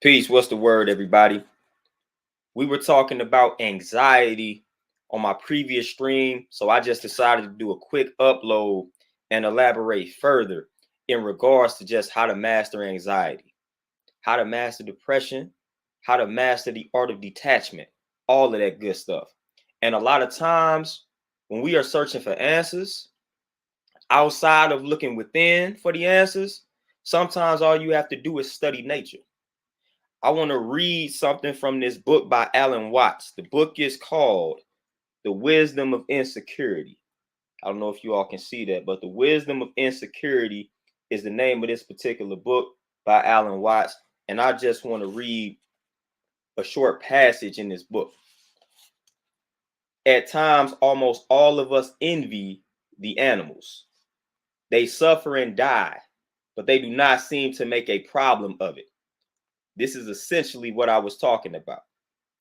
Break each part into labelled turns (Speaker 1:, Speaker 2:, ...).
Speaker 1: Peace. What's the word, everybody? We were talking about anxiety on my previous stream, so I just decided to do a quick upload and elaborate further in regards to just how to master anxiety, how to master depression, how to master the art of detachment, all of that good stuff. And a lot of times when we are searching for answers outside of looking within for the answers, sometimes all you have to do is study nature. I want to read something from this book by Alan Watts. The book is called The Wisdom of Insecurity. I don't know if you all can see that, but The Wisdom of Insecurity is the name of this particular book by Alan Watts. And I just want to read a short passage in this book. At times, almost all of us envy the animals. They suffer and die, but they do not seem to make a problem of it. This is essentially what I was talking about.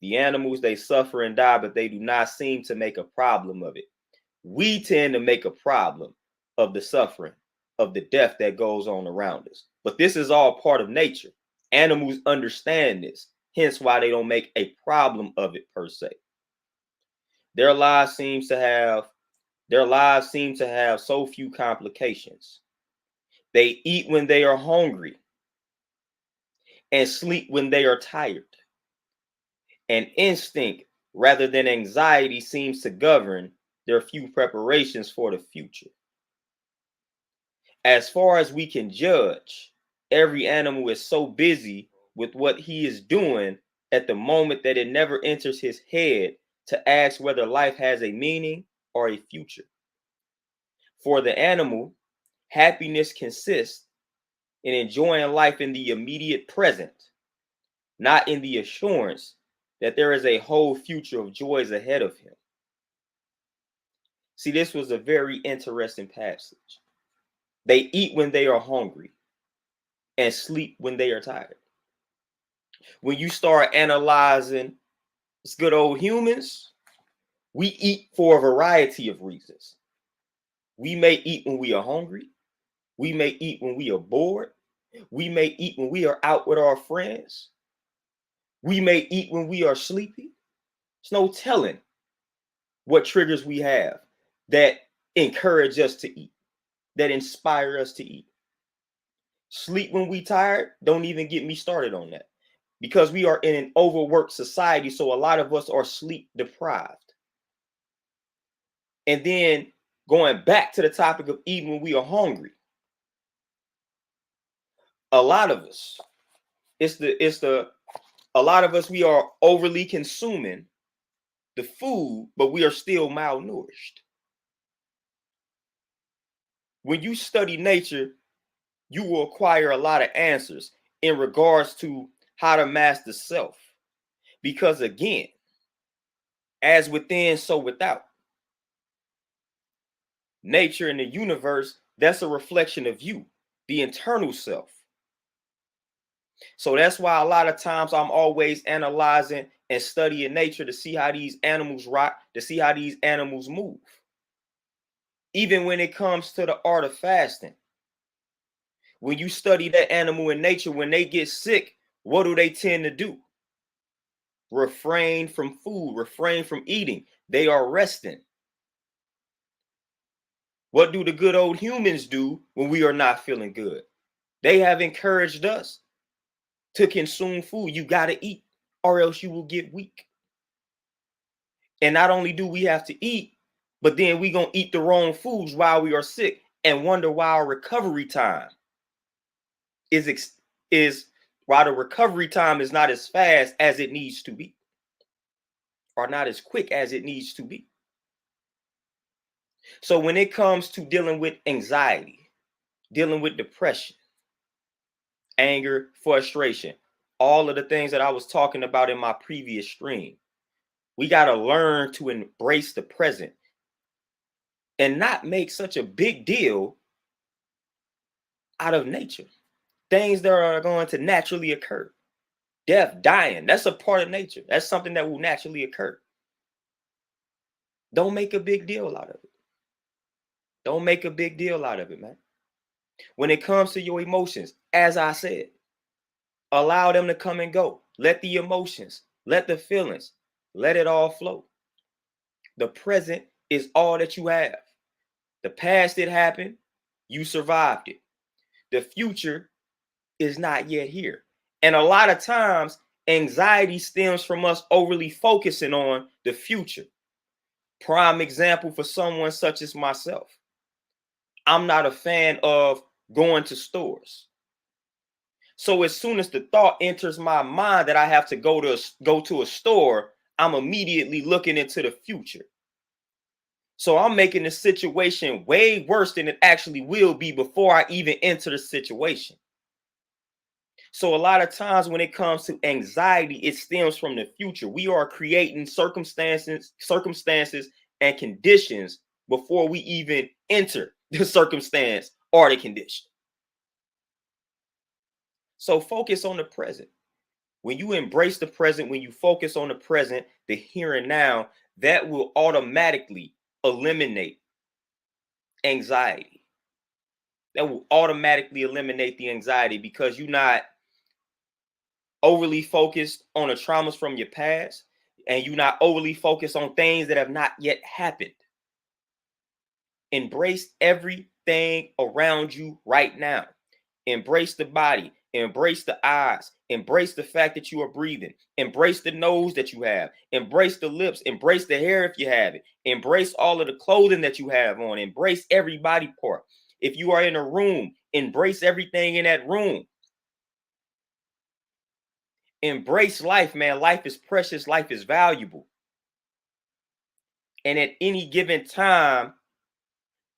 Speaker 1: The animals, they suffer and die, but they do not seem to make a problem of it. We tend to make a problem of the suffering, of the death that goes on around us. But this is all part of nature. Animals understand this, hence why they don't make a problem of it per se. Their lives seem to have so few complications. They eat when they are hungry and sleep when they are tired. And instinct rather than anxiety seems to govern their few preparations for the future. As far as we can judge, every animal is so busy with what he is doing at the moment that it never enters his head to ask whether life has a meaning or a future. For the animal, happiness consists in enjoying life in the immediate present, not in the assurance that there is a whole future of joys ahead of him. See, this was a very interesting passage. They eat when they are hungry and sleep when they are tired. When you start analyzing us good old humans, we eat for a variety of reasons. We may eat when we are hungry. We may eat when we are bored. We may eat when we are out with our friends. We may eat when we are sleepy. There's no telling what triggers we have that encourage us to eat, that inspire us to eat. Sleep when we tired, don't even get me started on that. Because we are in an overworked society, so a lot of us are sleep deprived. And then going back to the topic of eating when we are hungry, a lot of us, a lot of us, we are overly consuming the food, but we are still malnourished. When you study nature, you will acquire a lot of answers in regards to how to master self. Because again, as within, so without. Nature and the universe, that's a reflection of you, the internal self. So that's why a lot of times I'm always analyzing and studying nature to see how these animals rock, to see how these animals move. Even when it comes to the art of fasting, when you study that animal in nature, when they get sick, what do they tend to do? Refrain from food, refrain from eating. They are resting. What do the good old humans do when we are not feeling good? They have encouraged us to consume food. You got to eat or else you will get weak. And not only do we have to eat, but then we going to eat the wrong foods while we are sick and wonder why our recovery time is why the recovery time is not as fast as it needs to be or not as quick as it needs to be. So when it comes to dealing with anxiety, dealing with depression, anger, frustration, all of the things that I was talking about in my previous stream, we got to learn to embrace the present and not make such a big deal out of nature. Things that are going to naturally occur. Death, dying, that's a part of nature. That's something that will naturally occur. Don't make a big deal out of it. Don't make a big deal out of it, man. When it comes to your emotions, as I said, Allow them to come and go. Let the emotions, let the feelings, let it all flow. The present is all that you have. The past, it happened, you survived it. The future is not yet here. And a lot of times, anxiety stems from us overly focusing on the future. Prime example for someone such as myself. I'm not a fan of going to stores. So as soon as the thought enters my mind that I have to go to a store, I'm immediately looking into the future. So I'm making the situation way worse than it actually will be before I even enter the situation. So a lot of times when it comes to anxiety, it stems from the future. We are creating circumstances and conditions before we even enter the circumstance or the condition. So focus on the present. When you embrace the present, when you focus on the present, the here and now, that will automatically eliminate anxiety. That will automatically eliminate the anxiety because you're not overly focused on the traumas from your past and you're not overly focused on things that have not yet happened. Embrace everything around you right now. Embrace the body, embrace the eyes, embrace the fact that you are breathing, embrace the nose that you have, embrace the lips, embrace the hair if you have it, embrace all of the clothing that you have on, embrace every body part. If you are in a room, embrace everything in that room. Embrace life, man. Life is precious, life is valuable. And at any given time,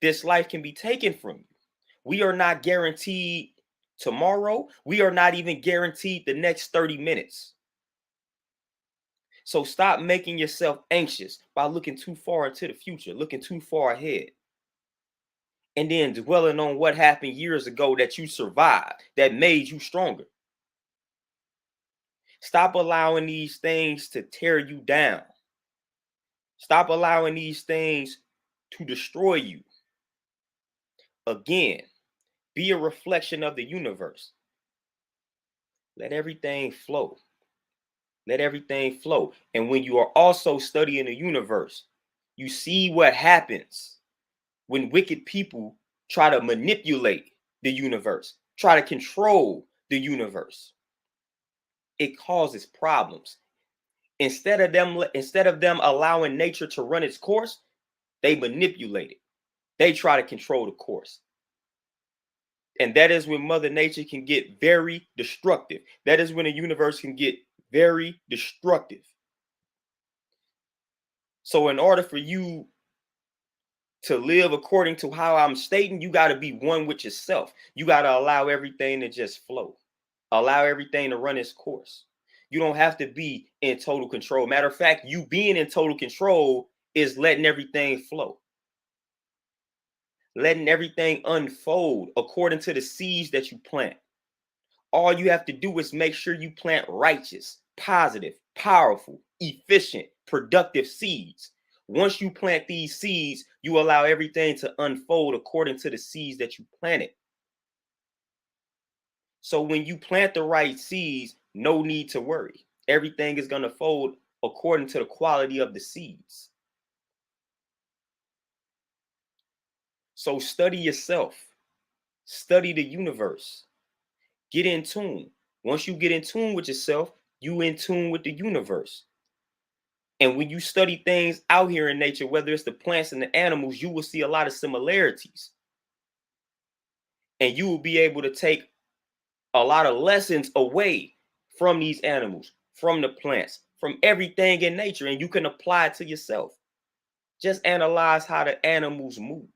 Speaker 1: this life can be taken from you. We are not guaranteed tomorrow. We are not even guaranteed the next 30 minutes. So stop making yourself anxious by looking too far into the future, looking too far ahead, and then dwelling on what happened years ago that you survived, that made you stronger. Stop allowing these things to tear you down. Stop allowing these things to destroy you. Again, be a reflection of the universe. Let everything flow. Let everything flow. And when you are also studying the universe, you see what happens when wicked people try to manipulate the universe, try to control the universe. It causes problems. Instead of them allowing nature to run its course, they manipulate it. They try to control the course. And that is when Mother Nature can get very destructive. That is when the universe can get very destructive. So in order for you to live according to how I'm stating, you got to be one with yourself. You got to allow everything to just flow. Allow everything to run its course. You don't have to be in total control. Matter of fact, you being in total control is letting everything flow. Letting everything unfold according to the seeds that you plant. All you have to do is make sure you plant righteous, positive, powerful, efficient, productive seeds. Once you plant these seeds, you allow everything to unfold according to the seeds that you planted. So when you plant the right seeds, no need to worry. Everything is going to fold according to the quality of the seeds. So study yourself, study the universe, get in tune. Once you get in tune with yourself, you in tune with the universe. And when you study things out here in nature, whether it's the plants and the animals, you will see a lot of similarities. And you will be able to take a lot of lessons away from these animals, from the plants, from everything in nature, and you can apply it to yourself. Just analyze how the animals move.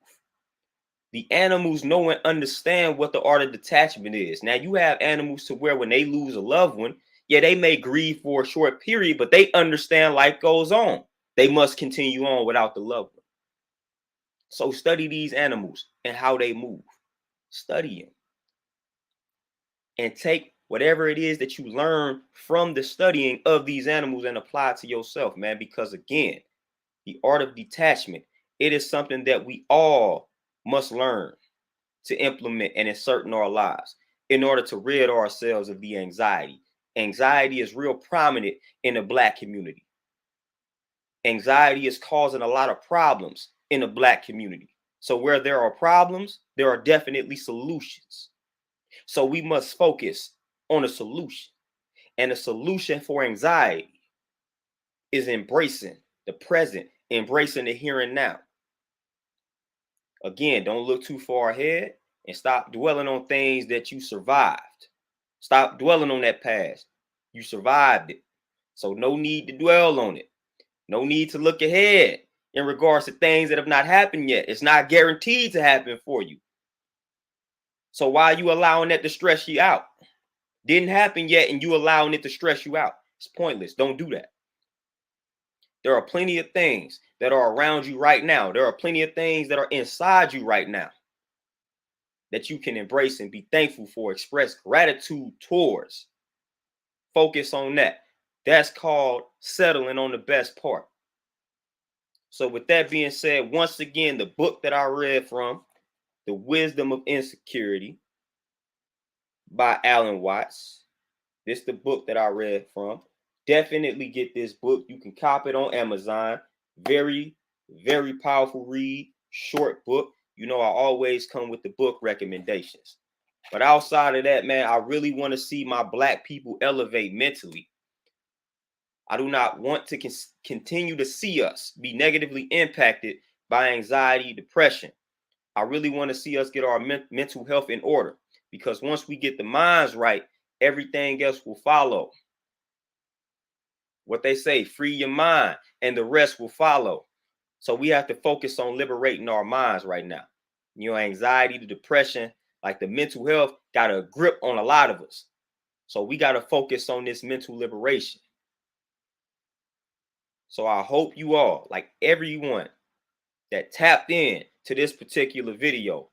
Speaker 1: The animals know and understand what the art of detachment is. Now, you have animals to where when they lose a loved one, yeah, they may grieve for a short period, but they understand life goes on. They must continue on without the loved one. So study these animals and how they move. Study them and take whatever it is that you learn from the studying of these animals and apply it to yourself, man. Because again, the art of detachment, it is something that we all must learn to implement and insert in our lives. in order to rid ourselves of the anxiety. Anxiety is real prominent in the Black community. Anxiety is causing a lot of problems in the Black community. So where there are problems, there are definitely solutions. So we must focus on a solution. And the solution for anxiety is embracing the present, embracing the here and now. Again, don't look too far ahead and stop dwelling on things that you survived. Stop dwelling on that past. You survived it. So no need to dwell on it. No need to look ahead in regards to things that have not happened yet. It's not guaranteed to happen for you. So why are you allowing that to stress you out? Didn't happen yet and you allowing it to stress you out. It's pointless. Don't do that. There are plenty of things that are around you right now. There are plenty of things that are inside you right now that you can embrace and be thankful for, express gratitude towards. Focus on that. That's called settling on the best part. So with that being said, once again, the book that I read from, The Wisdom of Insecurity by Alan Watts. This is the book that I read from. Definitely get this book. You can cop it on Amazon. Very, very powerful read. Short book. You know, I always come with the book recommendations. But outside of that, man, I really want to see my Black people elevate mentally. I do not want to continue to see us be negatively impacted by anxiety, depression. I really want to see us get our mental health in order, because once we get the minds right, everything else will follow. What they say, free your mind and the rest will follow. So we have to focus on liberating our minds right now. You know, anxiety, the depression, like the mental health got a grip on a lot of us. So we got to focus on this mental liberation. So I hope you all, like everyone that tapped in to this particular video,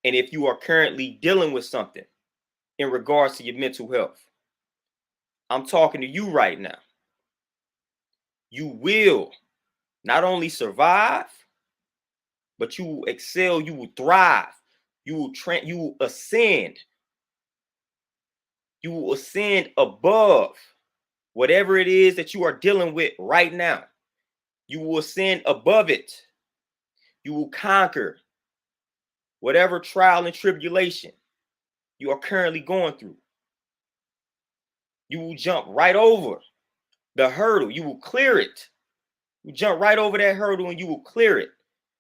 Speaker 1: and if you are currently dealing with something in regards to your mental health, I'm talking to you right now. You will not only survive, but you will excel, you will thrive, you will ascend. You will ascend above whatever it is that you are dealing with right now. You will ascend above it. You will conquer whatever trial and tribulation you are currently going through. You will jump right over the hurdle. You will clear it. You jump right over that hurdle and you will clear it.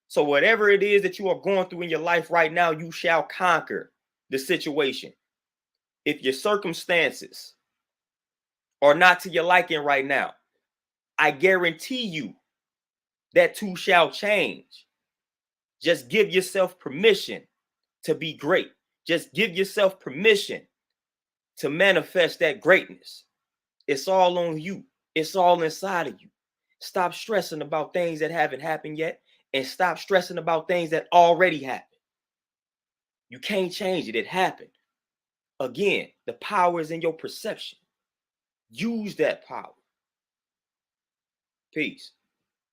Speaker 1: So whatever it is that you are going through in your life right now, you shall conquer the situation. If your circumstances are not to your liking right now, I guarantee you that too shall change. Just give yourself permission to be great. Just give yourself permission to manifest that greatness. It's all on you. It's all inside of you. Stop stressing about things that haven't happened yet and stop stressing about things that already happened. You can't change it. It happened. Again, the power is in your perception. Use that power. Peace.